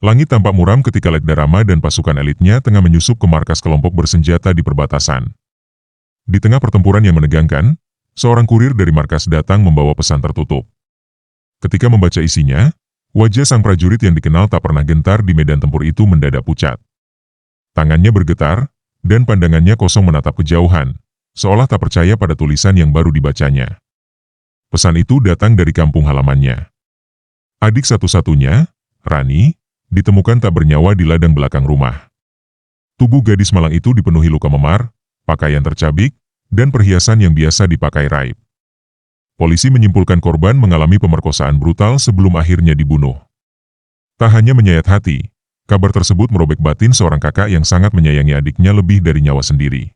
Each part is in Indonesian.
Langit tampak muram ketika Letda Rama dan pasukan elitnya tengah menyusup ke markas kelompok bersenjata di perbatasan. Di tengah pertempuran yang menegangkan, seorang kurir dari markas datang membawa pesan tertutup. Ketika membaca isinya, wajah sang prajurit yang dikenal tak pernah gentar di medan tempur itu mendadak pucat. Tangannya bergetar, dan pandangannya kosong menatap kejauhan, seolah tak percaya pada tulisan yang baru dibacanya. Pesan itu datang dari kampung halamannya. Adik satu-satunya, Rani, ditemukan tak bernyawa di ladang belakang rumah. Tubuh gadis malang itu dipenuhi luka memar, pakaian tercabik, dan perhiasan yang biasa dipakai raib. Polisi menyimpulkan korban mengalami pemerkosaan brutal sebelum akhirnya dibunuh. Tak hanya menyayat hati, kabar tersebut merobek batin seorang kakak yang sangat menyayangi adiknya lebih dari nyawa sendiri.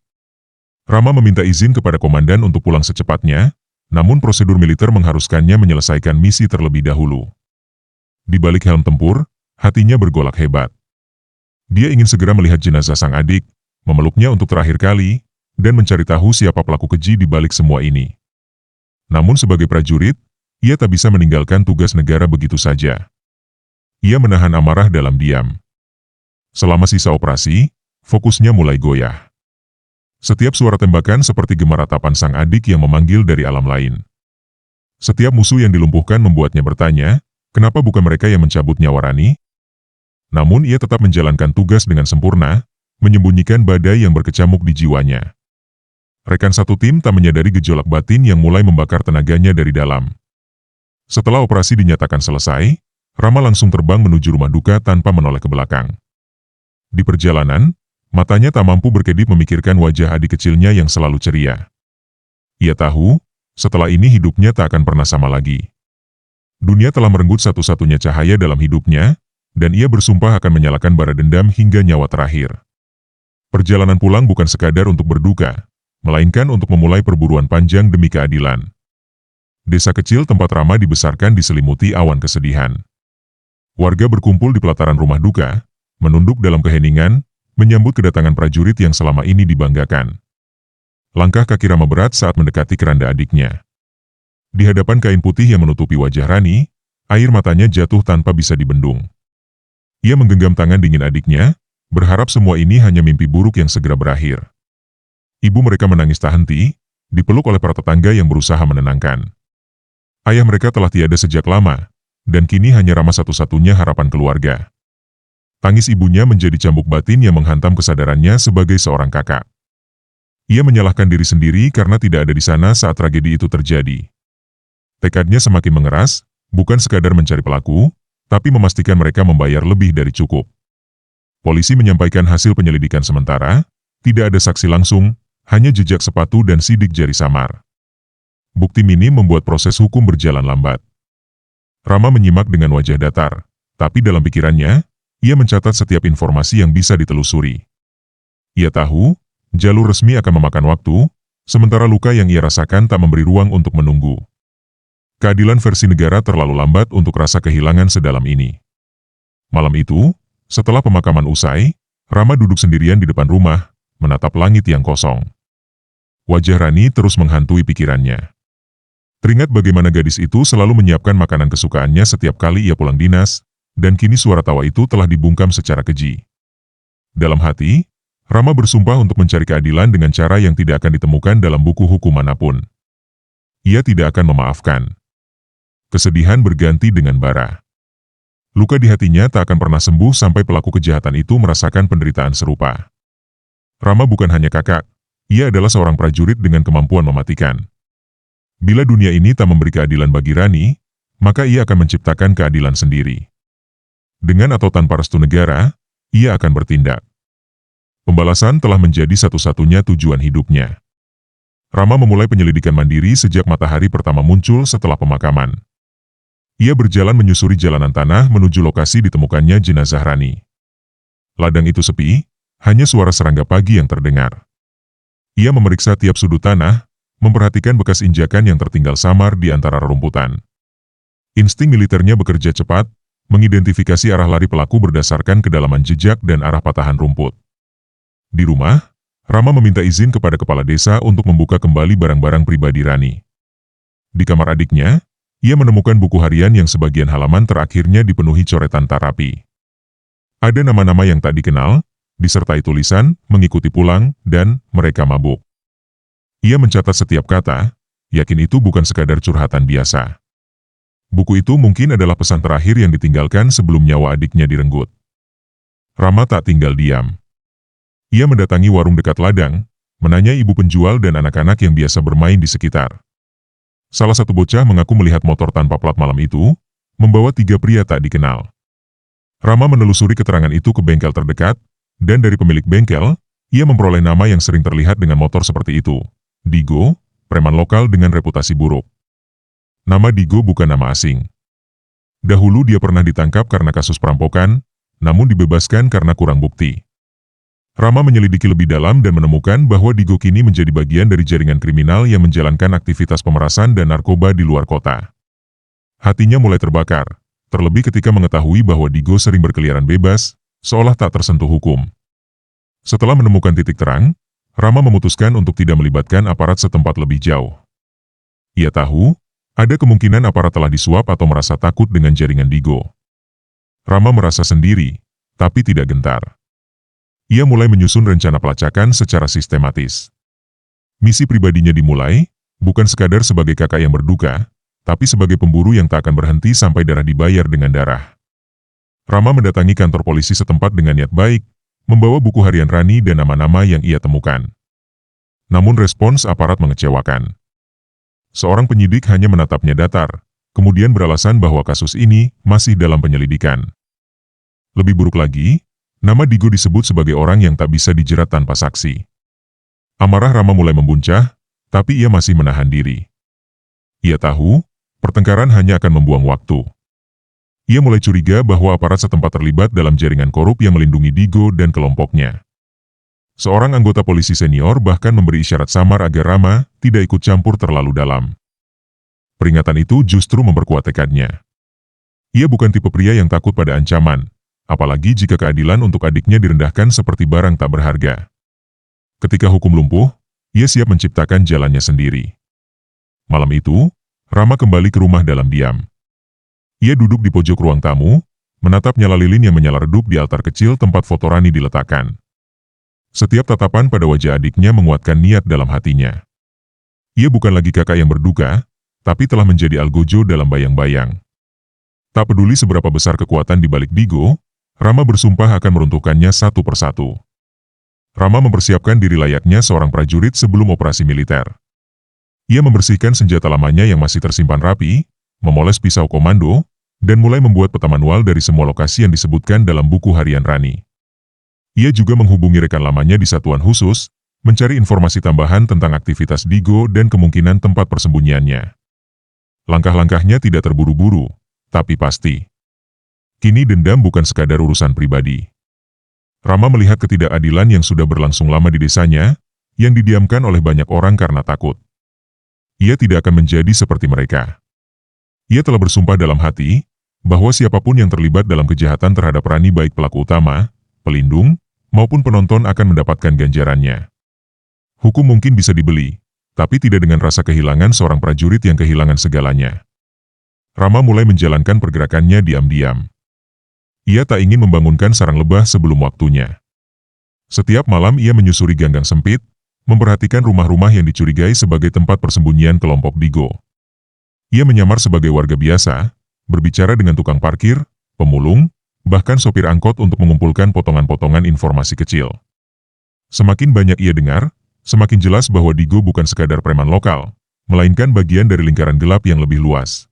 Rama meminta izin kepada komandan untuk pulang secepatnya, namun prosedur militer mengharuskannya menyelesaikan misi terlebih dahulu. Di balik helm tempur, hatinya bergolak hebat. Dia ingin segera melihat jenazah sang adik, memeluknya untuk terakhir kali, dan mencari tahu siapa pelaku keji di balik semua ini. Namun sebagai prajurit, ia tak bisa meninggalkan tugas negara begitu saja. Ia menahan amarah dalam diam. Selama sisa operasi, fokusnya mulai goyah. Setiap suara tembakan seperti gema ratapan sang adik yang memanggil dari alam lain. Setiap musuh yang dilumpuhkan membuatnya bertanya, kenapa bukan mereka yang mencabut nyawa Rani? Namun ia tetap menjalankan tugas dengan sempurna, menyembunyikan badai yang berkecamuk di jiwanya. Rekan satu tim tak menyadari gejolak batin yang mulai membakar tenaganya dari dalam. Setelah operasi dinyatakan selesai, Rama langsung terbang menuju rumah duka tanpa menoleh ke belakang. Di perjalanan, matanya tak mampu berkedip memikirkan wajah adik kecilnya yang selalu ceria. Ia tahu, setelah ini hidupnya tak akan pernah sama lagi. Dunia telah merenggut satu-satunya cahaya dalam hidupnya, dan ia bersumpah akan menyalakan bara dendam hingga nyawa terakhir. Perjalanan pulang bukan sekadar untuk berduka, melainkan untuk memulai perburuan panjang demi keadilan. Desa kecil tempat Rama dibesarkan diselimuti awan kesedihan. Warga berkumpul di pelataran rumah duka, menunduk dalam keheningan, menyambut kedatangan prajurit yang selama ini dibanggakan. Langkah kaki Rama berat saat mendekati keranda adiknya. Di hadapan kain putih yang menutupi wajah Rani, air matanya jatuh tanpa bisa dibendung. Ia menggenggam tangan dingin adiknya, berharap semua ini hanya mimpi buruk yang segera berakhir. Ibu mereka menangis tak henti, dipeluk oleh para tetangga yang berusaha menenangkan. Ayah mereka telah tiada sejak lama, dan kini hanya Rama satu-satunya harapan keluarga. Tangis ibunya menjadi cambuk batin yang menghantam kesadarannya sebagai seorang kakak. Ia menyalahkan diri sendiri karena tidak ada di sana saat tragedi itu terjadi. Tekadnya semakin mengeras, bukan sekadar mencari pelaku, tapi memastikan mereka membayar lebih dari cukup. Polisi menyampaikan hasil penyelidikan sementara, tidak ada saksi langsung, hanya jejak sepatu dan sidik jari samar. Bukti minim membuat proses hukum berjalan lambat. Rama menyimak dengan wajah datar, tapi dalam pikirannya, ia mencatat setiap informasi yang bisa ditelusuri. Ia tahu, jalur resmi akan memakan waktu, sementara luka yang ia rasakan tak memberi ruang untuk menunggu. Keadilan versi negara terlalu lambat untuk rasa kehilangan sedalam ini. Malam itu, setelah pemakaman usai, Rama duduk sendirian di depan rumah, menatap langit yang kosong. Wajah Rani terus menghantui pikirannya. Teringat bagaimana gadis itu selalu menyiapkan makanan kesukaannya setiap kali ia pulang dinas, dan kini suara tawa itu telah dibungkam secara keji. Dalam hati, Rama bersumpah untuk mencari keadilan dengan cara yang tidak akan ditemukan dalam buku hukum manapun. Ia tidak akan memaafkan. Kesedihan berganti dengan bara. Luka di hatinya tak akan pernah sembuh sampai pelaku kejahatan itu merasakan penderitaan serupa. Rama bukan hanya kakak, ia adalah seorang prajurit dengan kemampuan mematikan. Bila dunia ini tak memberi keadilan bagi Rani, maka ia akan menciptakan keadilan sendiri. Dengan atau tanpa restu negara, ia akan bertindak. Pembalasan telah menjadi satu-satunya tujuan hidupnya. Rama memulai penyelidikan mandiri sejak matahari pertama muncul setelah pemakaman. Ia berjalan menyusuri jalanan tanah menuju lokasi ditemukannya jenazah Rani. Ladang itu sepi, hanya suara serangga pagi yang terdengar. Ia memeriksa tiap sudut tanah, memperhatikan bekas injakan yang tertinggal samar di antara rerumputan. Insting militernya bekerja cepat, mengidentifikasi arah lari pelaku berdasarkan kedalaman jejak dan arah patahan rumput. Di rumah, Rama meminta izin kepada kepala desa untuk membuka kembali barang-barang pribadi Rani. Di kamar adiknya, ia menemukan buku harian yang sebagian halaman terakhirnya dipenuhi coretan tak rapi. Ada nama-nama yang tak dikenal, disertai tulisan, mengikuti pulang, dan mereka mabuk. Ia mencatat setiap kata, yakin itu bukan sekadar curhatan biasa. Buku itu mungkin adalah pesan terakhir yang ditinggalkan sebelum nyawa adiknya direnggut. Rama tak tinggal diam. Ia mendatangi warung dekat ladang, menanya ibu penjual dan anak-anak yang biasa bermain di sekitar. Salah satu bocah mengaku melihat motor tanpa plat malam itu, membawa 3 pria tak dikenal. Rama menelusuri keterangan itu ke bengkel terdekat, dan dari pemilik bengkel, ia memperoleh nama yang sering terlihat dengan motor seperti itu. Digo, preman lokal dengan reputasi buruk. Nama Digo bukan nama asing. Dahulu dia pernah ditangkap karena kasus perampokan, namun dibebaskan karena kurang bukti. Rama menyelidiki lebih dalam dan menemukan bahwa Digo kini menjadi bagian dari jaringan kriminal yang menjalankan aktivitas pemerasan dan narkoba di luar kota. Hatinya mulai terbakar, terlebih ketika mengetahui bahwa Digo sering berkeliaran bebas, seolah tak tersentuh hukum. Setelah menemukan titik terang, Rama memutuskan untuk tidak melibatkan aparat setempat lebih jauh. Ia tahu, ada kemungkinan aparat telah disuap atau merasa takut dengan jaringan Digo. Rama merasa sendiri, tapi tidak gentar. Ia mulai menyusun rencana pelacakan secara sistematis. Misi pribadinya dimulai, bukan sekadar sebagai kakak yang berduka, tapi sebagai pemburu yang tak akan berhenti sampai darah dibayar dengan darah. Rama mendatangi kantor polisi setempat dengan niat baik, membawa buku harian Rani dan nama-nama yang ia temukan. Namun respons aparat mengecewakan. Seorang penyidik hanya menatapnya datar, kemudian beralasan bahwa kasus ini masih dalam penyelidikan. Lebih buruk lagi, nama Digo disebut sebagai orang yang tak bisa dijerat tanpa saksi. Amarah Rama mulai membuncah, tapi ia masih menahan diri. Ia tahu, pertengkaran hanya akan membuang waktu. Ia mulai curiga bahwa aparat setempat terlibat dalam jaringan korup yang melindungi Digo dan kelompoknya. Seorang anggota polisi senior bahkan memberi isyarat samar agar Rama tidak ikut campur terlalu dalam. Peringatan itu justru memperkuat tekadnya. Ia bukan tipe pria yang takut pada ancaman, apalagi jika keadilan untuk adiknya direndahkan seperti barang tak berharga. Ketika hukum lumpuh, ia siap menciptakan jalannya sendiri. Malam itu, Rama kembali ke rumah dalam diam. Ia duduk di pojok ruang tamu, menatap nyala lilin yang menyala redup di altar kecil tempat foto Rani diletakkan. Setiap tatapan pada wajah adiknya menguatkan niat dalam hatinya. Ia bukan lagi kakak yang berduka, tapi telah menjadi algojo dalam bayang-bayang. Tak peduli seberapa besar kekuatan di balik Digo, Rama bersumpah akan meruntuhkannya satu persatu. Rama mempersiapkan diri layaknya seorang prajurit sebelum operasi militer. Ia membersihkan senjata lamanya yang masih tersimpan rapi, memoles pisau komando, dan mulai membuat peta manual dari semua lokasi yang disebutkan dalam buku harian Rani. Ia juga menghubungi rekan lamanya di satuan khusus, mencari informasi tambahan tentang aktivitas Digo dan kemungkinan tempat persembunyiannya. Langkah-langkahnya tidak terburu-buru, tapi pasti. Kini dendam bukan sekadar urusan pribadi. Rama melihat ketidakadilan yang sudah berlangsung lama di desanya, yang didiamkan oleh banyak orang karena takut. Ia tidak akan menjadi seperti mereka. Ia telah bersumpah dalam hati, bahwa siapapun yang terlibat dalam kejahatan terhadap Rani baik pelaku utama, pelindung, maupun penonton akan mendapatkan ganjarannya. Hukum mungkin bisa dibeli, tapi tidak dengan rasa kehilangan seorang prajurit yang kehilangan segalanya. Rama mulai menjalankan pergerakannya diam-diam. Ia tak ingin membangunkan sarang lebah sebelum waktunya. Setiap malam ia menyusuri ganggang sempit, memperhatikan rumah-rumah yang dicurigai sebagai tempat persembunyian kelompok Digo. Ia menyamar sebagai warga biasa, berbicara dengan tukang parkir, pemulung, bahkan sopir angkot untuk mengumpulkan potongan-potongan informasi kecil. Semakin banyak ia dengar, semakin jelas bahwa Digo bukan sekadar preman lokal, melainkan bagian dari lingkaran gelap yang lebih luas.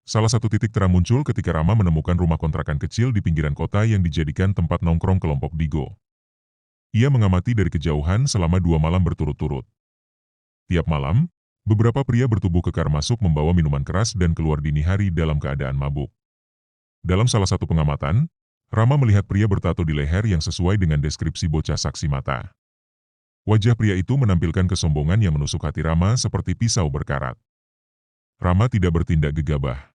Salah satu titik terang muncul ketika Rama menemukan rumah kontrakan kecil di pinggiran kota yang dijadikan tempat nongkrong kelompok Digo. Ia mengamati dari kejauhan selama 2 malam berturut-turut. Tiap malam, beberapa pria bertubuh kekar masuk membawa minuman keras dan keluar dini hari dalam keadaan mabuk. Dalam salah satu pengamatan, Rama melihat pria bertato di leher yang sesuai dengan deskripsi bocah saksi mata. Wajah pria itu menampilkan kesombongan yang menusuk hati Rama seperti pisau berkarat. Rama tidak bertindak gegabah.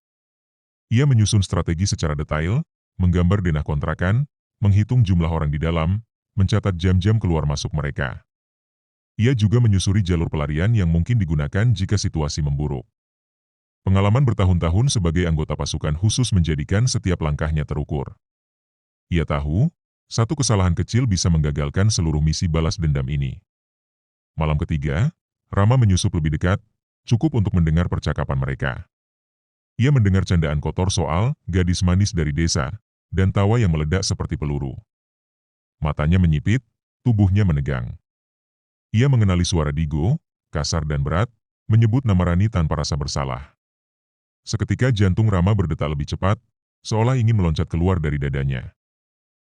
Ia menyusun strategi secara detail, menggambar denah kontrakan, menghitung jumlah orang di dalam, mencatat jam-jam keluar masuk mereka. Ia juga menyusuri jalur pelarian yang mungkin digunakan jika situasi memburuk. Pengalaman bertahun-tahun sebagai anggota pasukan khusus menjadikan setiap langkahnya terukur. Ia tahu, satu kesalahan kecil bisa menggagalkan seluruh misi balas dendam ini. Malam ketiga, Rama menyusup lebih dekat, cukup untuk mendengar percakapan mereka. Ia mendengar candaan kotor soal gadis manis dari desa, dan tawa yang meledak seperti peluru. Matanya menyipit, tubuhnya menegang. Ia mengenali suara Digo, kasar dan berat, menyebut nama Rani tanpa rasa bersalah. Seketika jantung Rama berdetak lebih cepat, seolah ingin meloncat keluar dari dadanya.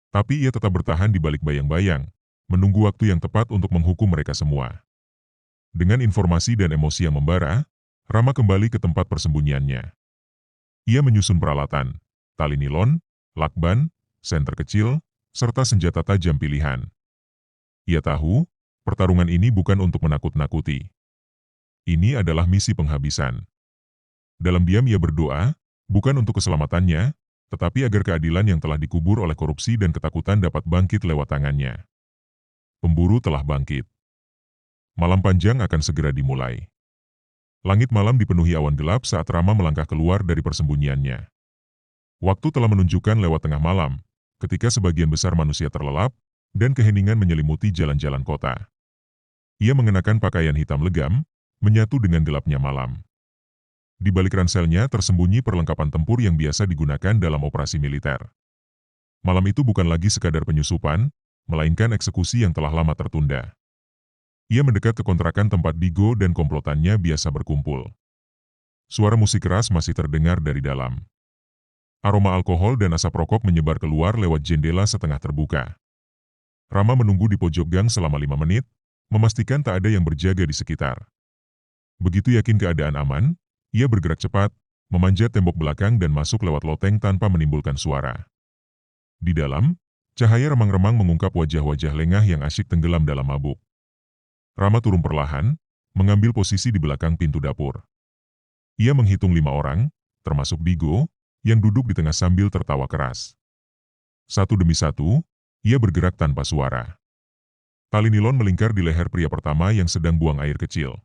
Tapi ia tetap bertahan di balik bayang-bayang, menunggu waktu yang tepat untuk menghukum mereka semua. Dengan informasi dan emosi yang membara, Rama kembali ke tempat persembunyiannya. Ia menyusun peralatan, tali nilon, lakban, senter kecil, serta senjata tajam pilihan. Ia tahu, pertarungan ini bukan untuk menakut-nakuti. Ini adalah misi penghabisan. Dalam diam ia berdoa, bukan untuk keselamatannya, tetapi agar keadilan yang telah dikubur oleh korupsi dan ketakutan dapat bangkit lewat tangannya. Pemburu telah bangkit. Malam panjang akan segera dimulai. Langit malam dipenuhi awan gelap saat Rama melangkah keluar dari persembunyiannya. Waktu telah menunjukkan lewat tengah malam, ketika sebagian besar manusia terlelap, dan keheningan menyelimuti jalan-jalan kota. Ia mengenakan pakaian hitam legam, menyatu dengan gelapnya malam. Di balik ranselnya tersembunyi perlengkapan tempur yang biasa digunakan dalam operasi militer. Malam itu bukan lagi sekadar penyusupan, melainkan eksekusi yang telah lama tertunda. Ia mendekat ke kontrakan tempat Digo dan komplotannya biasa berkumpul. Suara musik keras masih terdengar dari dalam. Aroma alkohol dan asap rokok menyebar keluar lewat jendela setengah terbuka. Rama menunggu di pojok gang selama 5 menit, memastikan tak ada yang berjaga di sekitar. Begitu yakin keadaan aman, ia bergerak cepat, memanjat tembok belakang dan masuk lewat loteng tanpa menimbulkan suara. Di dalam, cahaya remang-remang mengungkap wajah-wajah lengah yang asyik tenggelam dalam mabuk. Rama turun perlahan, mengambil posisi di belakang pintu dapur. Ia menghitung 5 orang, termasuk Digo, yang duduk di tengah sambil tertawa keras. Satu demi satu, ia bergerak tanpa suara. Tali nilon melingkar di leher pria pertama yang sedang buang air kecil.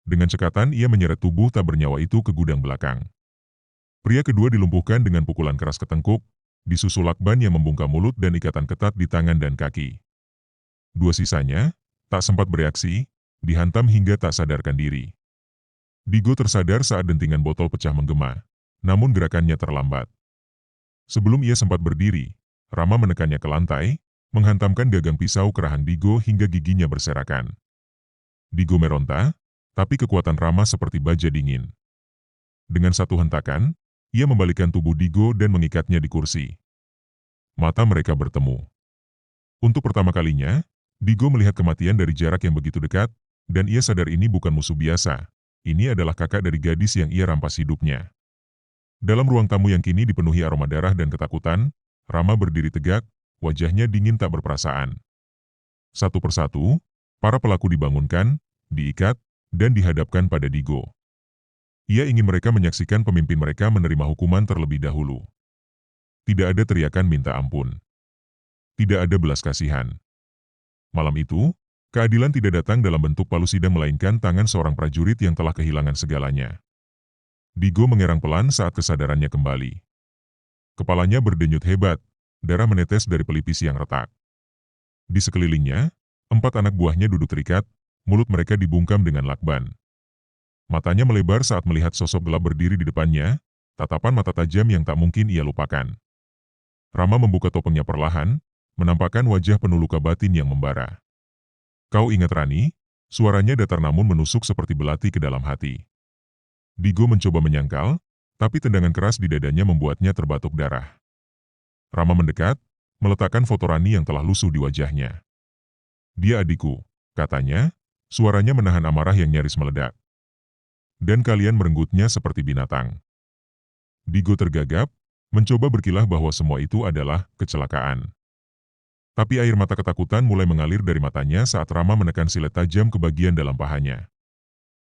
Dengan cekatan ia menyeret tubuh tak bernyawa itu ke gudang belakang. Pria kedua dilumpuhkan dengan pukulan keras ke tengkuk, disusul lakban yang membungkam mulut dan ikatan ketat di tangan dan kaki. Dua sisanya, tak sempat bereaksi, dihantam hingga tak sadarkan diri. Digo tersadar saat dentingan botol pecah menggema, namun gerakannya terlambat. Sebelum ia sempat berdiri, Rama menekannya ke lantai, menghantamkan gagang pisau ke rahang Digo hingga giginya berserakan. Digo meronta, tapi kekuatan Rama seperti baja dingin. Dengan satu hentakan, ia membalikkan tubuh Digo dan mengikatnya di kursi. Mata mereka bertemu. Untuk pertama kalinya, Digo melihat kematian dari jarak yang begitu dekat, dan ia sadar ini bukan musuh biasa. Ini adalah kakak dari gadis yang ia rampas hidupnya. Dalam ruang tamu yang kini dipenuhi aroma darah dan ketakutan, Rama berdiri tegak, wajahnya dingin tak berperasaan. Satu persatu, para pelaku dibangunkan, diikat, dan dihadapkan pada Digo. Ia ingin mereka menyaksikan pemimpin mereka menerima hukuman terlebih dahulu. Tidak ada teriakan minta ampun. Tidak ada belas kasihan. Malam itu, keadilan tidak datang dalam bentuk palu sidang melainkan tangan seorang prajurit yang telah kehilangan segalanya. Digo mengerang pelan saat kesadarannya kembali. Kepalanya berdenyut hebat, darah menetes dari pelipis yang retak. Di sekelilingnya, 4 anak buahnya duduk terikat, mulut mereka dibungkam dengan lakban. Matanya melebar saat melihat sosok gelap berdiri di depannya, tatapan mata tajam yang tak mungkin ia lupakan. Rama membuka topengnya perlahan, menampakkan wajah penuh luka batin yang membara. "Kau ingat Rani?" Suaranya datar namun menusuk seperti belati ke dalam hati. Digo mencoba menyangkal, tapi tendangan keras di dadanya membuatnya terbatuk darah. Rama mendekat, meletakkan foto Rani yang telah lusuh di wajahnya. "Dia adikku," katanya, suaranya menahan amarah yang nyaris meledak. "Dan kalian merenggutnya seperti binatang." Digo tergagap, mencoba berkilah bahwa semua itu adalah kecelakaan. Tapi air mata ketakutan mulai mengalir dari matanya saat Rama menekan silet tajam ke bagian dalam pahanya.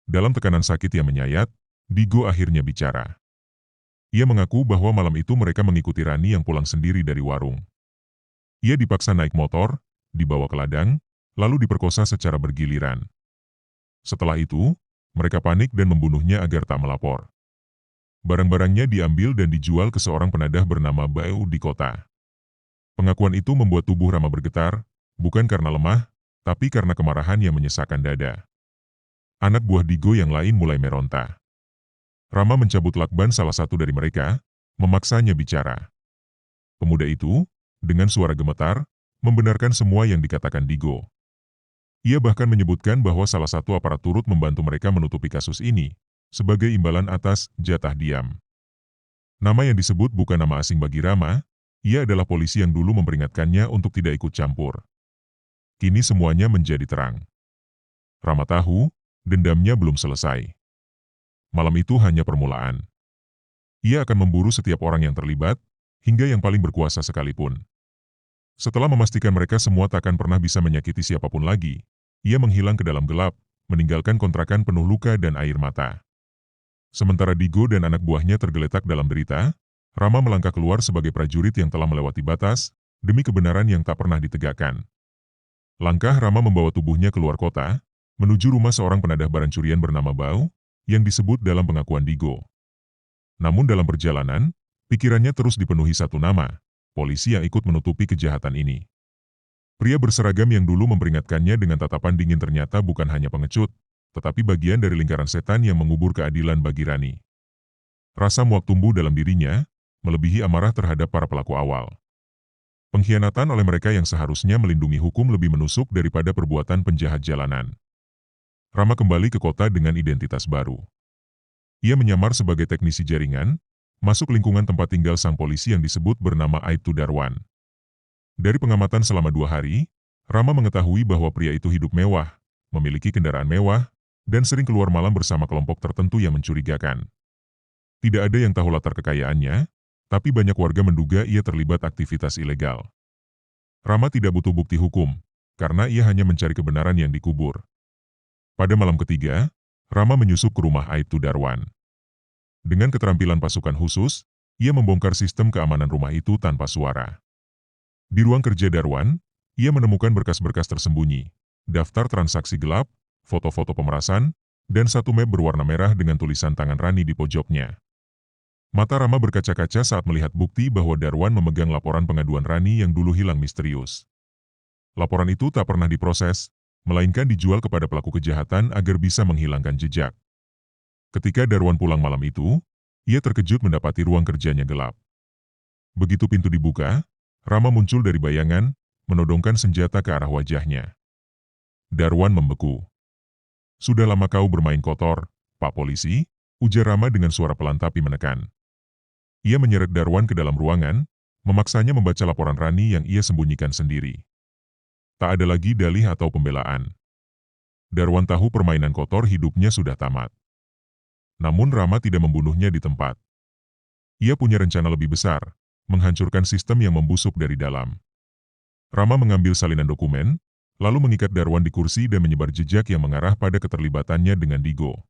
Dalam tekanan sakit yang menyayat, Digo akhirnya bicara. Ia mengaku bahwa malam itu mereka mengikuti Rani yang pulang sendiri dari warung. Ia dipaksa naik motor, dibawa ke ladang, lalu diperkosa secara bergiliran. Setelah itu, mereka panik dan membunuhnya agar tak melapor. Barang-barangnya diambil dan dijual ke seorang penadah bernama Bau di kota. Pengakuan itu membuat tubuh Rama bergetar, bukan karena lemah, tapi karena kemarahan yang menyesakkan dada. Anak buah Digo yang lain mulai meronta. Rama mencabut lakban salah satu dari mereka, memaksanya bicara. Pemuda itu, dengan suara gemetar, membenarkan semua yang dikatakan Digo. Ia bahkan menyebutkan bahwa salah satu aparat turut membantu mereka menutupi kasus ini, sebagai imbalan atas jatah diam. Nama yang disebut bukan nama asing bagi Rama, ia adalah polisi yang dulu memperingatkannya untuk tidak ikut campur. Kini semuanya menjadi terang. Rama tahu, dendamnya belum selesai. Malam itu hanya permulaan. Ia akan memburu setiap orang yang terlibat, hingga yang paling berkuasa sekalipun. Setelah memastikan mereka semua takkan pernah bisa menyakiti siapapun lagi, ia menghilang ke dalam gelap, meninggalkan kontrakan penuh luka dan air mata. Sementara Digo dan anak buahnya tergeletak dalam derita, Rama melangkah keluar sebagai prajurit yang telah melewati batas, demi kebenaran yang tak pernah ditegakkan. Langkah Rama membawa tubuhnya keluar kota, menuju rumah seorang penadah barang curian bernama Bau, yang disebut dalam pengakuan Digo. Namun dalam perjalanan, pikirannya terus dipenuhi satu nama, polisi yang ikut menutupi kejahatan ini. Pria berseragam yang dulu memperingatkannya dengan tatapan dingin ternyata bukan hanya pengecut, tetapi bagian dari lingkaran setan yang mengubur keadilan bagi Rani. Rasa muak tumbuh dalam dirinya, melebihi amarah terhadap para pelaku awal. Pengkhianatan oleh mereka yang seharusnya melindungi hukum lebih menusuk daripada perbuatan penjahat jalanan. Rama kembali ke kota dengan identitas baru. Ia menyamar sebagai teknisi jaringan, masuk lingkungan tempat tinggal sang polisi yang disebut bernama Aibtu Darwan. Dari pengamatan selama 2 hari, Rama mengetahui bahwa pria itu hidup mewah, memiliki kendaraan mewah, dan sering keluar malam bersama kelompok tertentu yang mencurigakan. Tidak ada yang tahu latar kekayaannya, tapi banyak warga menduga ia terlibat aktivitas ilegal. Rama tidak butuh bukti hukum, karena ia hanya mencari kebenaran yang dikubur. Pada malam ketiga, Rama menyusup ke rumah Aibtu Darwan. Dengan keterampilan pasukan khusus, ia membongkar sistem keamanan rumah itu tanpa suara. Di ruang kerja Darwan, ia menemukan berkas-berkas tersembunyi, daftar transaksi gelap, foto-foto pemerasan, dan satu map berwarna merah dengan tulisan tangan Rani di pojoknya. Mata Rama berkaca-kaca saat melihat bukti bahwa Darwan memegang laporan pengaduan Rani yang dulu hilang misterius. Laporan itu tak pernah diproses, melainkan dijual kepada pelaku kejahatan agar bisa menghilangkan jejak. Ketika Darwan pulang malam itu, ia terkejut mendapati ruang kerjanya gelap. Begitu pintu dibuka, Rama muncul dari bayangan, menodongkan senjata ke arah wajahnya. Darwan membeku. "Sudah lama kau bermain kotor, Pak Polisi," ujar Rama dengan suara pelan tapi menekan. Ia menyeret Darwan ke dalam ruangan, memaksanya membaca laporan Rani yang ia sembunyikan sendiri. Tak ada lagi dalih atau pembelaan. Darwan tahu permainan kotor hidupnya sudah tamat. Namun Rama tidak membunuhnya di tempat. Ia punya rencana lebih besar, menghancurkan sistem yang membusuk dari dalam. Rama mengambil salinan dokumen, lalu mengikat Darwan di kursi dan menyebar jejak yang mengarah pada keterlibatannya dengan Digo.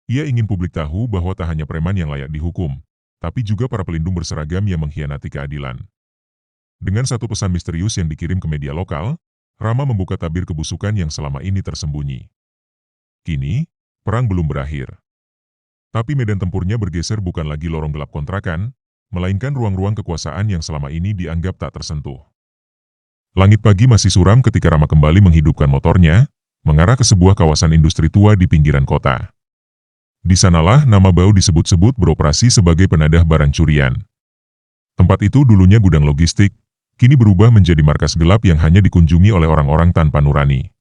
Ia ingin publik tahu bahwa tak hanya preman yang layak dihukum, tapi juga para pelindung berseragam yang mengkhianati keadilan. Dengan satu pesan misterius yang dikirim ke media lokal, Rama membuka tabir kebusukan yang selama ini tersembunyi. Kini, perang belum berakhir. Tapi medan tempurnya bergeser bukan lagi lorong gelap kontrakan, melainkan ruang-ruang kekuasaan yang selama ini dianggap tak tersentuh. Langit pagi masih suram ketika Rama kembali menghidupkan motornya, mengarah ke sebuah kawasan industri tua di pinggiran kota. Di sanalah nama Bau disebut-sebut beroperasi sebagai penadah barang curian. Tempat itu dulunya gudang logistik, kini berubah menjadi markas gelap yang hanya dikunjungi oleh orang-orang tanpa nurani.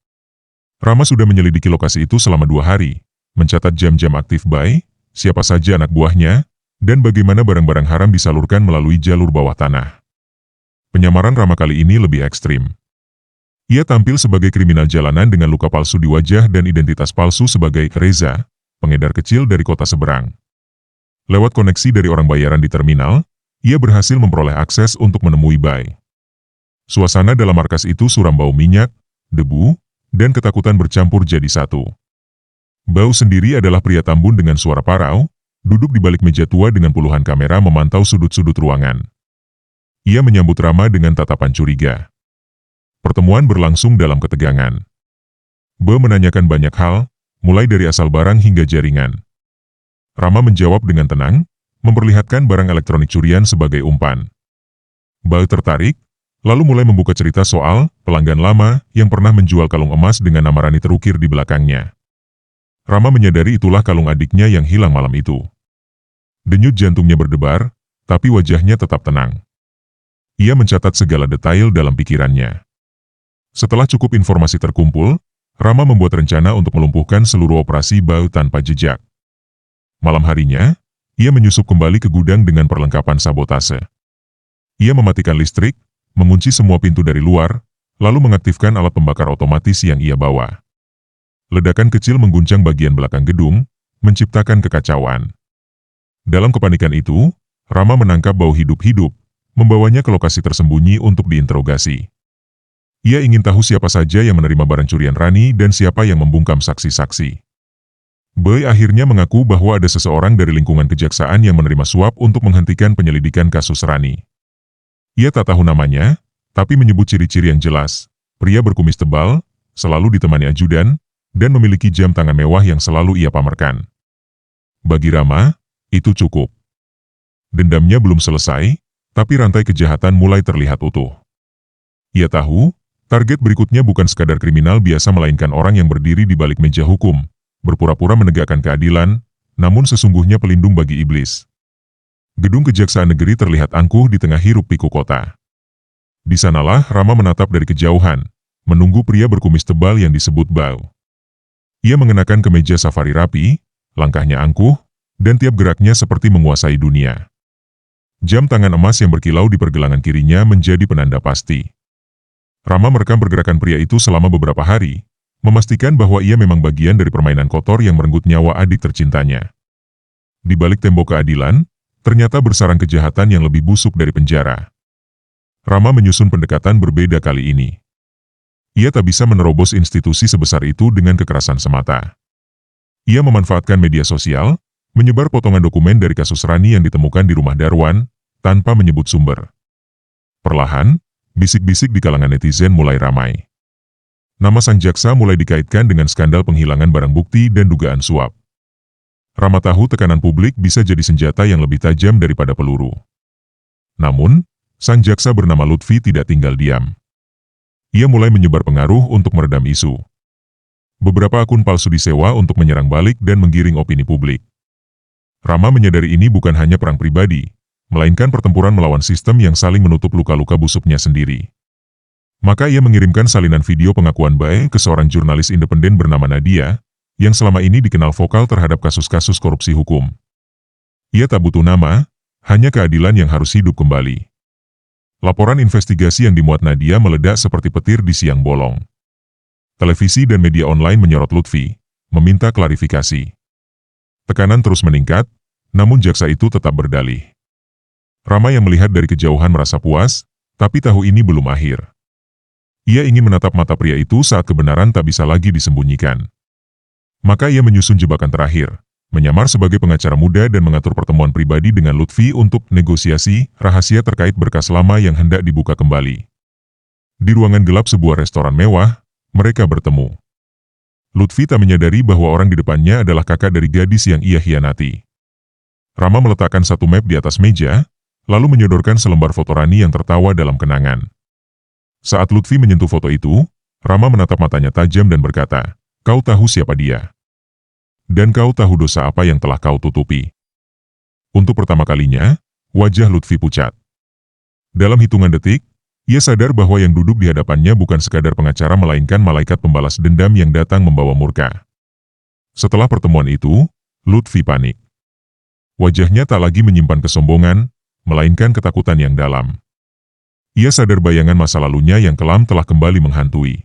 Rama sudah menyelidiki lokasi itu selama 2 hari, mencatat jam-jam aktif buy, siapa saja anak buahnya, dan bagaimana barang-barang haram disalurkan melalui jalur bawah tanah. Penyamaran Rama kali ini lebih ekstrim. Ia tampil sebagai kriminal jalanan dengan luka palsu di wajah dan identitas palsu sebagai Reza, pengedar kecil dari kota seberang. Lewat koneksi dari orang bayaran di terminal, ia berhasil memperoleh akses untuk menemui Bai. Suasana dalam markas itu suram bau minyak, debu, dan ketakutan bercampur jadi satu. Bau sendiri adalah pria tambun dengan suara parau, duduk di balik meja tua dengan puluhan kamera memantau sudut-sudut ruangan. Ia menyambut Rama dengan tatapan curiga. Pertemuan berlangsung dalam ketegangan. Bau menanyakan banyak hal, mulai dari asal barang hingga jaringan. Rama menjawab dengan tenang, memperlihatkan barang elektronik curian sebagai umpan. Bau tertarik, Lalu mulai membuka cerita soal pelanggan lama yang pernah menjual kalung emas dengan nama Rani terukir di belakangnya. Rama menyadari itulah kalung adiknya yang hilang malam itu. Denyut jantungnya berdebar, tapi wajahnya tetap tenang. Ia mencatat segala detail dalam pikirannya. Setelah cukup informasi terkumpul, Rama membuat rencana untuk melumpuhkan seluruh operasi Bao tanpa jejak. Malam harinya, ia menyusup kembali ke gudang dengan perlengkapan sabotase. Ia mematikan listrik, mengunci semua pintu dari luar, lalu mengaktifkan alat pembakar otomatis yang ia bawa. Ledakan kecil mengguncang bagian belakang gedung, menciptakan kekacauan. Dalam kepanikan itu, Rama menangkap Bao hidup-hidup, membawanya ke lokasi tersembunyi untuk diinterogasi. Ia ingin tahu siapa saja yang menerima barang curian Rani dan siapa yang membungkam saksi-saksi. Boy akhirnya mengaku bahwa ada seseorang dari lingkungan kejaksaan yang menerima suap untuk menghentikan penyelidikan kasus Rani. Ia tak tahu namanya, tapi menyebut ciri-ciri yang jelas. Pria berkumis tebal, selalu ditemani ajudan, dan memiliki jam tangan mewah yang selalu ia pamerkan. Bagi Rama, itu cukup. Dendamnya belum selesai, tapi rantai kejahatan mulai terlihat utuh. Ia tahu, target berikutnya bukan sekadar kriminal biasa melainkan orang yang berdiri di balik meja hukum, berpura-pura menegakkan keadilan, namun sesungguhnya pelindung bagi iblis. Gedung Kejaksaan Negeri terlihat angkuh di tengah hiruk-pikuk kota. Di sanalah Rama menatap dari kejauhan, menunggu pria berkumis tebal yang disebut Bao. Ia mengenakan kemeja safari rapi, langkahnya angkuh, dan tiap geraknya seperti menguasai dunia. Jam tangan emas yang berkilau di pergelangan kirinya menjadi penanda pasti. Rama merekam pergerakan pria itu selama beberapa hari, memastikan bahwa ia memang bagian dari permainan kotor yang merenggut nyawa adik tercintanya. Di balik tembok keadilan, ternyata bersarang kejahatan yang lebih busuk dari penjara. Rama menyusun pendekatan berbeda kali ini. Ia tak bisa menerobos institusi sebesar itu dengan kekerasan semata. Ia memanfaatkan media sosial, menyebar potongan dokumen dari kasus Rani yang ditemukan di rumah Darwan, tanpa menyebut sumber. Perlahan, bisik-bisik di kalangan netizen mulai ramai. Nama sang jaksa mulai dikaitkan dengan skandal penghilangan barang bukti dan dugaan suap. Rama tahu tekanan publik bisa jadi senjata yang lebih tajam daripada peluru. Namun, sang jaksa bernama Lutfi tidak tinggal diam. Ia mulai menyebar pengaruh untuk meredam isu. Beberapa akun palsu disewa untuk menyerang balik dan menggiring opini publik. Rama menyadari ini bukan hanya perang pribadi, melainkan pertempuran melawan sistem yang saling menutup luka-luka busuknya sendiri. Maka ia mengirimkan salinan video pengakuan Bae ke seorang jurnalis independen bernama Nadia, yang selama ini dikenal vokal terhadap kasus-kasus korupsi hukum. Ia tak butuh nama, hanya keadilan yang harus hidup kembali. Laporan investigasi yang dimuat Nadia meledak seperti petir di siang bolong. Televisi dan media online menyorot Lutfi, meminta klarifikasi. Tekanan terus meningkat, namun jaksa itu tetap berdalih. Rama yang melihat dari kejauhan merasa puas, tapi tahu ini belum akhir. Ia ingin menatap mata pria itu saat kebenaran tak bisa lagi disembunyikan. Maka ia menyusun jebakan terakhir, menyamar sebagai pengacara muda dan mengatur pertemuan pribadi dengan Lutfi untuk negosiasi rahasia terkait berkas lama yang hendak dibuka kembali. Di ruangan gelap sebuah restoran mewah, mereka bertemu. Lutfi tak menyadari bahwa orang di depannya adalah kakak dari gadis yang ia hianati. Rama meletakkan satu map di atas meja, lalu menyodorkan selembar foto Rani yang tertawa dalam kenangan. Saat Lutfi menyentuh foto itu, Rama menatap matanya tajam dan berkata, "Kau tahu siapa dia? Dan kau tahu dosa apa yang telah kau tutupi?" Untuk pertama kalinya, wajah Lutfi pucat. Dalam hitungan detik, ia sadar bahwa yang duduk di hadapannya bukan sekadar pengacara melainkan malaikat pembalas dendam yang datang membawa murka. Setelah pertemuan itu, Lutfi panik. Wajahnya tak lagi menyimpan kesombongan, melainkan ketakutan yang dalam. Ia sadar bayangan masa lalunya yang kelam telah kembali menghantui.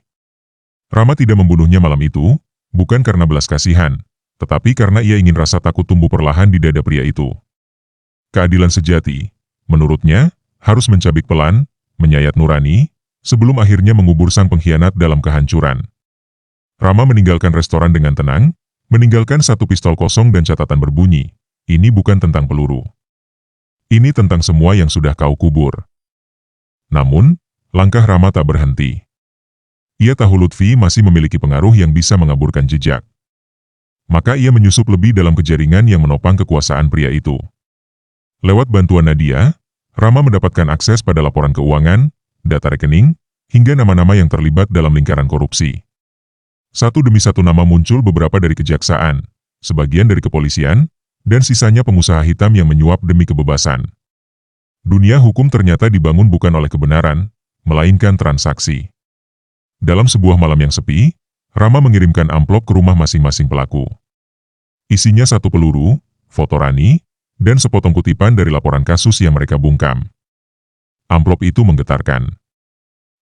Rama tidak membunuhnya malam itu, bukan karena belas kasihan, tetapi karena ia ingin rasa takut tumbuh perlahan di dada pria itu. Keadilan sejati, menurutnya, harus mencabik pelan, menyayat nurani, sebelum akhirnya mengubur sang pengkhianat dalam kehancuran. Rama meninggalkan restoran dengan tenang, meninggalkan satu pistol kosong dan catatan berbunyi, "Ini bukan tentang peluru. Ini tentang semua yang sudah kau kubur." Namun, langkah Rama tak berhenti. Ia tahu Lutfi masih memiliki pengaruh yang bisa mengaburkan jejak. Maka ia menyusup lebih dalam kejaringan yang menopang kekuasaan pria itu. Lewat bantuan Nadia, Rama mendapatkan akses pada laporan keuangan, data rekening, hingga nama-nama yang terlibat dalam lingkaran korupsi. Satu demi satu nama muncul, beberapa dari kejaksaan, sebagian dari kepolisian, dan sisanya pengusaha hitam yang menyuap demi kebebasan. Dunia hukum ternyata dibangun bukan oleh kebenaran, melainkan transaksi. Dalam sebuah malam yang sepi, Rama mengirimkan amplop ke rumah masing-masing pelaku. Isinya satu peluru, foto Rani, dan sepotong kutipan dari laporan kasus yang mereka bungkam. Amplop itu menggetarkan.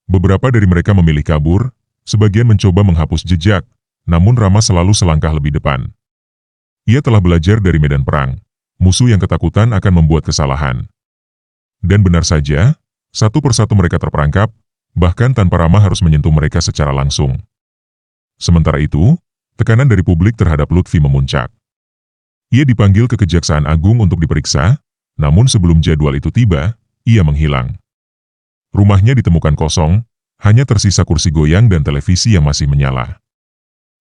Beberapa dari mereka memilih kabur, sebagian mencoba menghapus jejak, namun Rama selalu selangkah lebih depan. Ia telah belajar dari medan perang, musuh yang ketakutan akan membuat kesalahan. Dan benar saja, satu persatu mereka terperangkap, bahkan tanpa Rama harus menyentuh mereka secara langsung. Sementara itu, tekanan dari publik terhadap Lutfi memuncak. Ia dipanggil ke Kejaksaan Agung untuk diperiksa, namun sebelum jadwal itu tiba, ia menghilang. Rumahnya ditemukan kosong, hanya tersisa kursi goyang dan televisi yang masih menyala.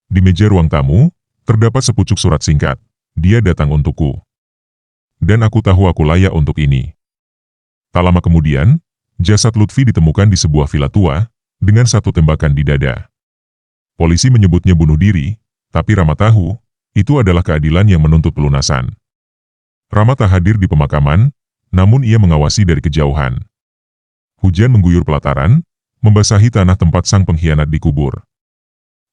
Di meja ruang tamu, terdapat sepucuk surat singkat, "Dia datang untukku. Dan aku tahu aku layak untuk ini." Tak lama kemudian, jasad Lutfi ditemukan di sebuah villa tua, dengan satu tembakan di dada. Polisi menyebutnya bunuh diri, tapi Rama tahu, itu adalah keadilan yang menuntut pelunasan. Rama tak hadir di pemakaman, namun ia mengawasi dari kejauhan. Hujan mengguyur pelataran, membasahi tanah tempat sang pengkhianat dikubur.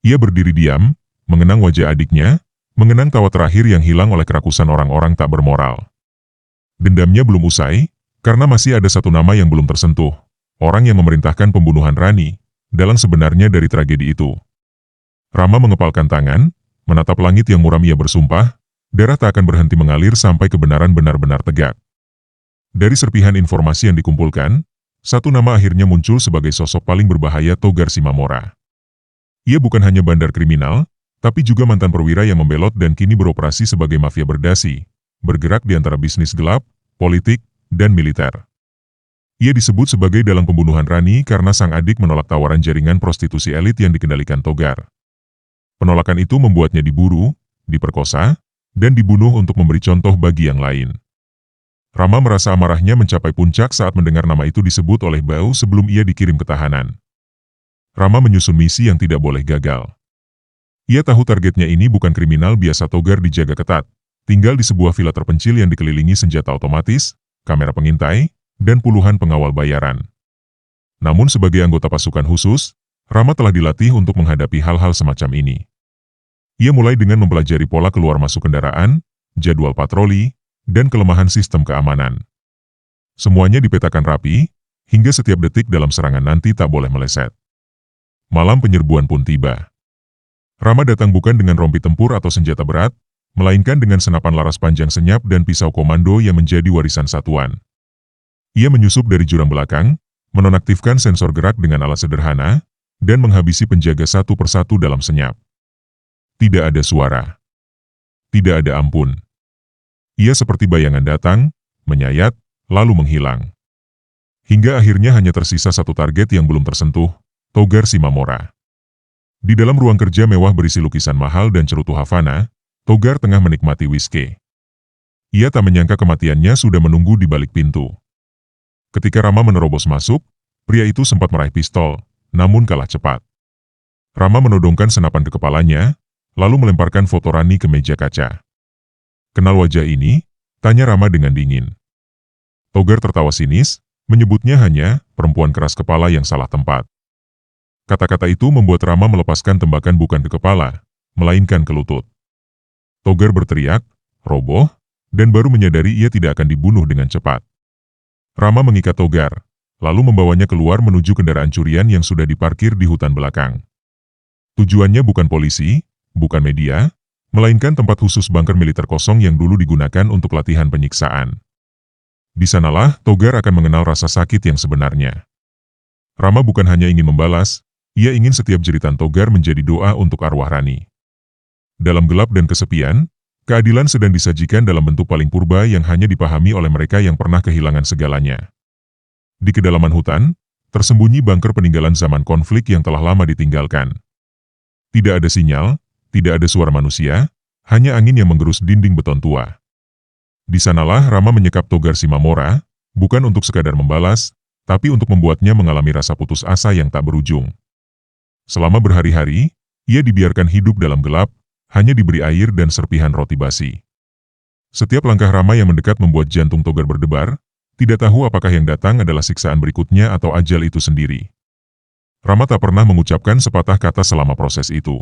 Ia berdiri diam, mengenang wajah adiknya, mengenang tawa terakhir yang hilang oleh kerakusan orang-orang tak bermoral. Dendamnya belum usai, karena masih ada satu nama yang belum tersentuh, orang yang memerintahkan pembunuhan Rani, dalang sebenarnya dari tragedi itu. Rama mengepalkan tangan, menatap langit yang muram. Ia bersumpah, darah tak akan berhenti mengalir sampai kebenaran benar-benar tegak. Dari serpihan informasi yang dikumpulkan, satu nama akhirnya muncul sebagai sosok paling berbahaya: Togar Simamora. Ia bukan hanya bandar kriminal, tapi juga mantan perwira yang membelot dan kini beroperasi sebagai mafia berdasi, bergerak di antara bisnis gelap, politik, dan militer. Ia disebut sebagai dalang pembunuhan Rani karena sang adik menolak tawaran jaringan prostitusi elit yang dikendalikan Togar. Penolakan itu membuatnya diburu, diperkosa, dan dibunuh untuk memberi contoh bagi yang lain. Rama merasa amarahnya mencapai puncak saat mendengar nama itu disebut oleh Bau sebelum ia dikirim ke tahanan. Rama menyusun misi yang tidak boleh gagal. Ia tahu targetnya ini bukan kriminal biasa. Togar dijaga ketat, tinggal di sebuah villa terpencil yang dikelilingi senjata otomatis, kamera pengintai, dan puluhan pengawal bayaran. Namun sebagai anggota pasukan khusus, Rama telah dilatih untuk menghadapi hal-hal semacam ini. Ia mulai dengan mempelajari pola keluar masuk kendaraan, jadwal patroli, dan kelemahan sistem keamanan. Semuanya dipetakan rapi, hingga setiap detik dalam serangan nanti tak boleh meleset. Malam penyerbuan pun tiba. Rama datang bukan dengan rompi tempur atau senjata berat, melainkan dengan senapan laras panjang senyap dan pisau komando yang menjadi warisan satuan. Ia menyusup dari jurang belakang, menonaktifkan sensor gerak dengan alat sederhana, dan menghabisi penjaga satu persatu dalam senyap. Tidak ada suara. Tidak ada ampun. Ia seperti bayangan datang, menyayat, lalu menghilang. Hingga akhirnya hanya tersisa satu target yang belum tersentuh, Togar Simamora. Di dalam ruang kerja mewah berisi lukisan mahal dan cerutu Havana, Togar tengah menikmati whisky. Ia tak menyangka kematiannya sudah menunggu di balik pintu. Ketika Rama menerobos masuk, pria itu sempat meraih pistol, namun kalah cepat. Rama menodongkan senapan ke kepalanya, lalu melemparkan foto Rani ke meja kaca. "Kenal wajah ini?" tanya Rama dengan dingin. Togar tertawa sinis, menyebutnya hanya perempuan keras kepala yang salah tempat. Kata-kata itu membuat Rama melepaskan tembakan bukan ke kepala, melainkan ke lutut. Togar berteriak, roboh, dan baru menyadari ia tidak akan dibunuh dengan cepat. Rama mengikat Togar, lalu membawanya keluar menuju kendaraan curian yang sudah diparkir di hutan belakang. Tujuannya bukan polisi, bukan media, melainkan tempat khusus bunker militer kosong yang dulu digunakan untuk latihan penyiksaan. Di sanalah Togar akan mengenal rasa sakit yang sebenarnya. Rama bukan hanya ingin membalas, ia ingin setiap jeritan Togar menjadi doa untuk arwah Rani. Dalam gelap dan kesepian, keadilan sedang disajikan dalam bentuk paling purba yang hanya dipahami oleh mereka yang pernah kehilangan segalanya. Di kedalaman hutan, tersembunyi bunker peninggalan zaman konflik yang telah lama ditinggalkan. Tidak ada sinyal, tidak ada suara manusia, hanya angin yang menggerus dinding beton tua. Di sanalah Rama menyekap Togar Simamora, bukan untuk sekadar membalas, tapi untuk membuatnya mengalami rasa putus asa yang tak berujung. Selama berhari-hari, ia dibiarkan hidup dalam gelap, hanya diberi air dan serpihan roti basi. Setiap langkah Rama yang mendekat membuat jantung Togar berdebar, tidak tahu apakah yang datang adalah siksaan berikutnya atau ajal itu sendiri. Rama tak pernah mengucapkan sepatah kata selama proses itu.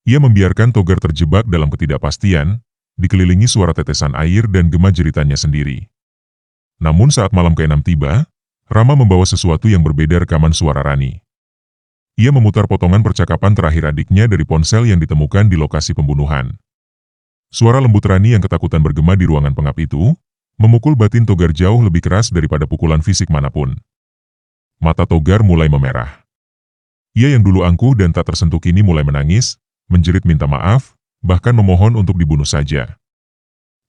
Ia membiarkan Togar terjebak dalam ketidakpastian, dikelilingi suara tetesan air dan gema jeritannya sendiri. Namun saat malam ke-6 tiba, Rama membawa sesuatu yang berbeda rekaman suara Rani. Ia memutar potongan percakapan terakhir adiknya dari ponsel yang ditemukan di lokasi pembunuhan. Suara lembut Rani yang ketakutan bergema di ruangan pengap itu, memukul batin Togar jauh lebih keras daripada pukulan fisik manapun. Mata Togar mulai memerah. Ia yang dulu angkuh dan tak tersentuh kini mulai menangis, menjerit minta maaf, bahkan memohon untuk dibunuh saja.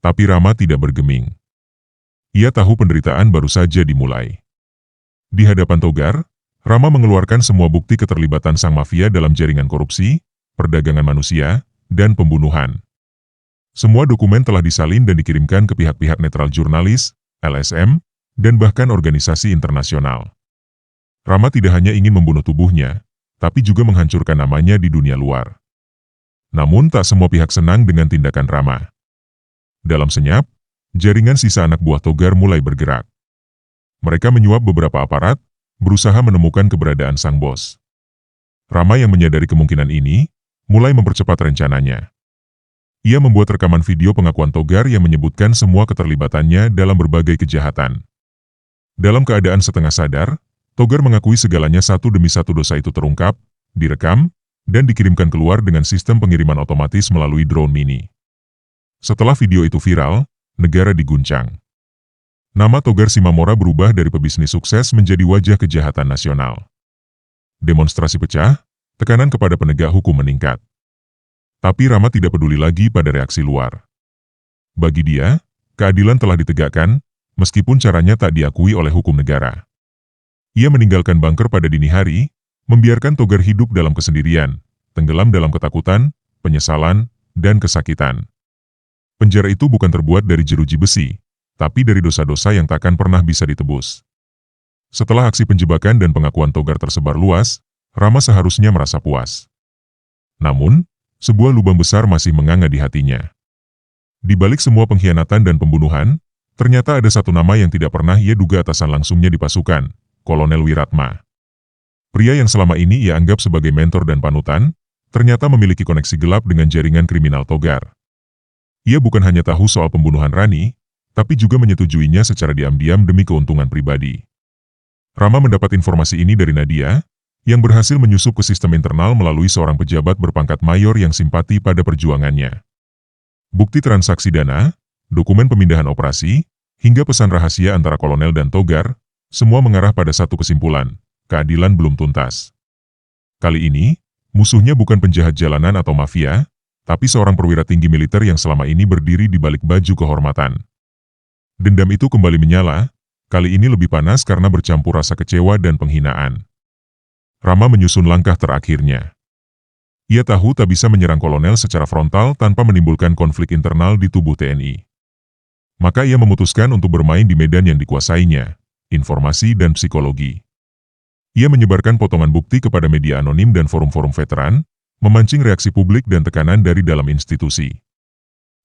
Tapi Rama tidak bergeming. Ia tahu penderitaan baru saja dimulai. Di hadapan Togar, Rama mengeluarkan semua bukti keterlibatan sang mafia dalam jaringan korupsi, perdagangan manusia, dan pembunuhan. Semua dokumen telah disalin dan dikirimkan ke pihak-pihak netral jurnalis, LSM, dan bahkan organisasi internasional. Rama tidak hanya ingin membunuh tubuhnya, tapi juga menghancurkan namanya di dunia luar. Namun tak semua pihak senang dengan tindakan Rama. Dalam senyap, jaringan sisa anak buah Togar mulai bergerak. Mereka menyuap beberapa aparat, berusaha menemukan keberadaan sang bos. Rama yang menyadari kemungkinan ini, mulai mempercepat rencananya. Ia membuat rekaman video pengakuan Togar yang menyebutkan semua keterlibatannya dalam berbagai kejahatan. Dalam keadaan setengah sadar, Togar mengakui segalanya satu demi satu dosa itu terungkap, direkam, dan dikirimkan keluar dengan sistem pengiriman otomatis melalui drone mini. Setelah video itu viral, negara diguncang. Nama Togar Shimamura berubah dari pebisnis sukses menjadi wajah kejahatan nasional. Demonstrasi pecah, tekanan kepada penegak hukum meningkat. Tapi Rama tidak peduli lagi pada reaksi luar. Bagi dia, keadilan telah ditegakkan, meskipun caranya tak diakui oleh hukum negara. Ia meninggalkan bunker pada dini hari, membiarkan Togar hidup dalam kesendirian, tenggelam dalam ketakutan, penyesalan, dan kesakitan. Penjara itu bukan terbuat dari jeruji besi, tapi dari dosa-dosa yang takkan pernah bisa ditebus. Setelah aksi penjebakan dan pengakuan Togar tersebar luas, Rama seharusnya merasa puas. Namun, sebuah lubang besar masih menganga di hatinya. Di balik semua pengkhianatan dan pembunuhan, ternyata ada satu nama yang tidak pernah ia duga atasan langsungnya di pasukan, Kolonel Wiratma. Pria yang selama ini ia anggap sebagai mentor dan panutan, ternyata memiliki koneksi gelap dengan jaringan kriminal Togar. Ia bukan hanya tahu soal pembunuhan Rani, tapi juga menyetujuinya secara diam-diam demi keuntungan pribadi. Rama mendapat informasi ini dari Nadia, yang berhasil menyusup ke sistem internal melalui seorang pejabat berpangkat mayor yang simpati pada perjuangannya. Bukti transaksi dana, dokumen pemindahan operasi, hingga pesan rahasia antara kolonel dan Togar, semua mengarah pada satu kesimpulan, keadilan belum tuntas. Kali ini, musuhnya bukan penjahat jalanan atau mafia, tapi seorang perwira tinggi militer yang selama ini berdiri di balik baju kehormatan. Dendam itu kembali menyala, kali ini lebih panas karena bercampur rasa kecewa dan penghinaan. Rama menyusun langkah terakhirnya. Ia tahu tak bisa menyerang kolonel secara frontal tanpa menimbulkan konflik internal di tubuh TNI. Maka ia memutuskan untuk bermain di medan yang dikuasainya, informasi dan psikologi. Ia menyebarkan potongan bukti kepada media anonim dan forum-forum veteran, memancing reaksi publik dan tekanan dari dalam institusi.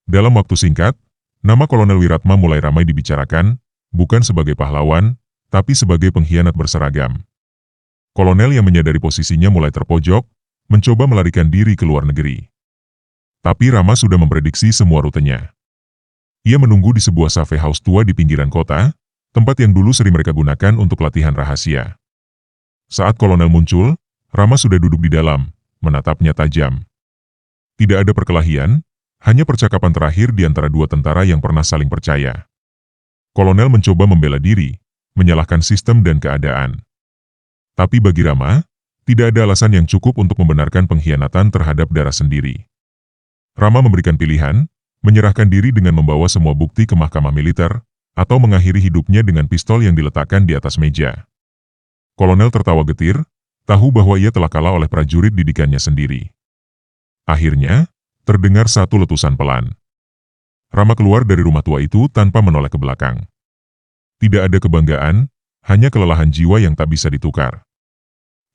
Dalam waktu singkat, nama Kolonel Wiratma mulai ramai dibicarakan, bukan sebagai pahlawan, tapi sebagai pengkhianat berseragam. Kolonel yang menyadari posisinya mulai terpojok, mencoba melarikan diri ke luar negeri. Tapi Rama sudah memprediksi semua rutenya. Ia menunggu di sebuah cafe house tua di pinggiran kota, tempat yang dulu sering mereka gunakan untuk latihan rahasia. Saat kolonel muncul, Rama sudah duduk di dalam, menatapnya tajam. Tidak ada perkelahian, hanya percakapan terakhir di antara dua tentara yang pernah saling percaya. Kolonel mencoba membela diri, menyalahkan sistem dan keadaan. Tapi bagi Rama, tidak ada alasan yang cukup untuk membenarkan pengkhianatan terhadap darah sendiri. Rama memberikan pilihan, menyerahkan diri dengan membawa semua bukti ke mahkamah militer, atau mengakhiri hidupnya dengan pistol yang diletakkan di atas meja. Kolonel tertawa getir, tahu bahwa ia telah kalah oleh prajurit didikannya sendiri. Akhirnya, terdengar satu letusan pelan. Rama keluar dari rumah tua itu tanpa menoleh ke belakang. Tidak ada kebanggaan, hanya kelelahan jiwa yang tak bisa ditukar.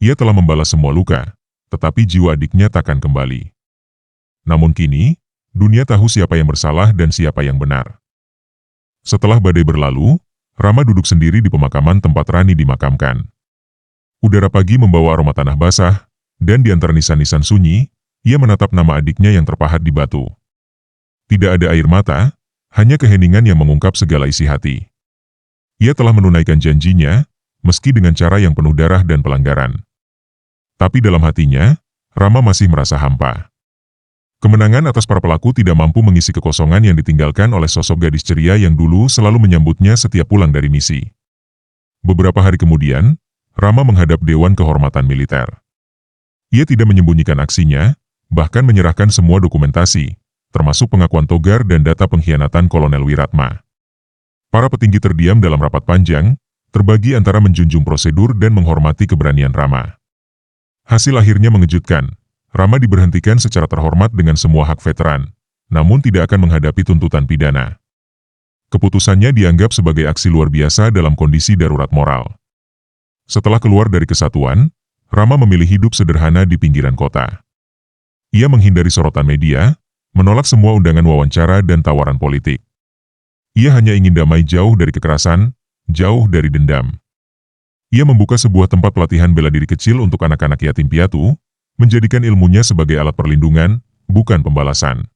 Ia telah membalas semua luka, tetapi jiwa adiknya takkan kembali. Namun kini, dunia tahu siapa yang bersalah dan siapa yang benar. Setelah badai berlalu, Rama duduk sendiri di pemakaman tempat Rani dimakamkan. Udara pagi membawa aroma tanah basah, dan di antara nisan-nisan sunyi, ia menatap nama adiknya yang terpahat di batu. Tidak ada air mata, hanya keheningan yang mengungkap segala isi hati. Ia telah menunaikan janjinya, meski dengan cara yang penuh darah dan pelanggaran. Tapi dalam hatinya, Rama masih merasa hampa. Kemenangan atas para pelaku tidak mampu mengisi kekosongan yang ditinggalkan oleh sosok gadis ceria yang dulu selalu menyambutnya setiap pulang dari misi. Beberapa hari kemudian, Rama menghadap Dewan Kehormatan Militer. Ia tidak menyembunyikan aksinya, bahkan menyerahkan semua dokumentasi, termasuk pengakuan Togar dan data pengkhianatan Kolonel Wiratma. Para petinggi terdiam dalam rapat panjang, terbagi antara menjunjung prosedur dan menghormati keberanian Rama. Hasil akhirnya mengejutkan. Rama diberhentikan secara terhormat dengan semua hak veteran, namun tidak akan menghadapi tuntutan pidana. Keputusannya dianggap sebagai aksi luar biasa dalam kondisi darurat moral. Setelah keluar dari kesatuan, Rama memilih hidup sederhana di pinggiran kota. Ia menghindari sorotan media, menolak semua undangan wawancara dan tawaran politik. Ia hanya ingin damai jauh dari kekerasan, jauh dari dendam. Ia membuka sebuah tempat pelatihan bela diri kecil untuk anak-anak yatim piatu, menjadikan ilmunya sebagai alat perlindungan, bukan pembalasan.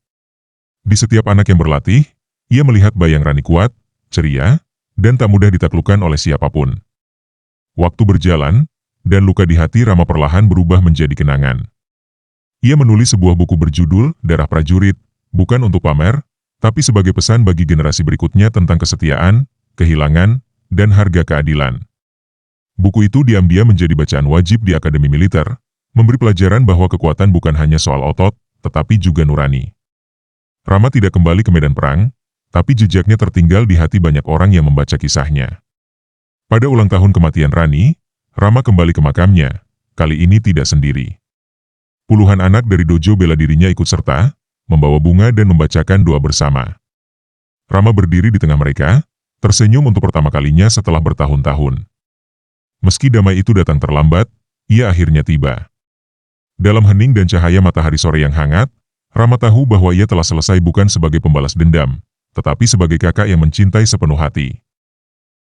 Di setiap anak yang berlatih, ia melihat bayang Rani kuat, ceria, dan tak mudah ditaklukkan oleh siapapun. Waktu berjalan, dan luka di hati Rama perlahan berubah menjadi kenangan. Ia menulis sebuah buku berjudul Darah Prajurit, bukan untuk pamer, tapi sebagai pesan bagi generasi berikutnya tentang kesetiaan, kehilangan, dan harga keadilan. Buku itu diam-diam menjadi bacaan wajib di Akademi Militer, memberi pelajaran bahwa kekuatan bukan hanya soal otot, tetapi juga nurani. Rama tidak kembali ke medan perang, tapi jejaknya tertinggal di hati banyak orang yang membaca kisahnya. Pada ulang tahun kematian Rani, Rama kembali ke makamnya, kali ini tidak sendiri. Puluhan anak dari dojo bela dirinya ikut serta, membawa bunga dan membacakan doa bersama. Rama berdiri di tengah mereka, tersenyum untuk pertama kalinya setelah bertahun-tahun. Meski damai itu datang terlambat, ia akhirnya tiba. Dalam hening dan cahaya matahari sore yang hangat, Rama tahu bahwa ia telah selesai bukan sebagai pembalas dendam, tetapi sebagai kakak yang mencintai sepenuh hati.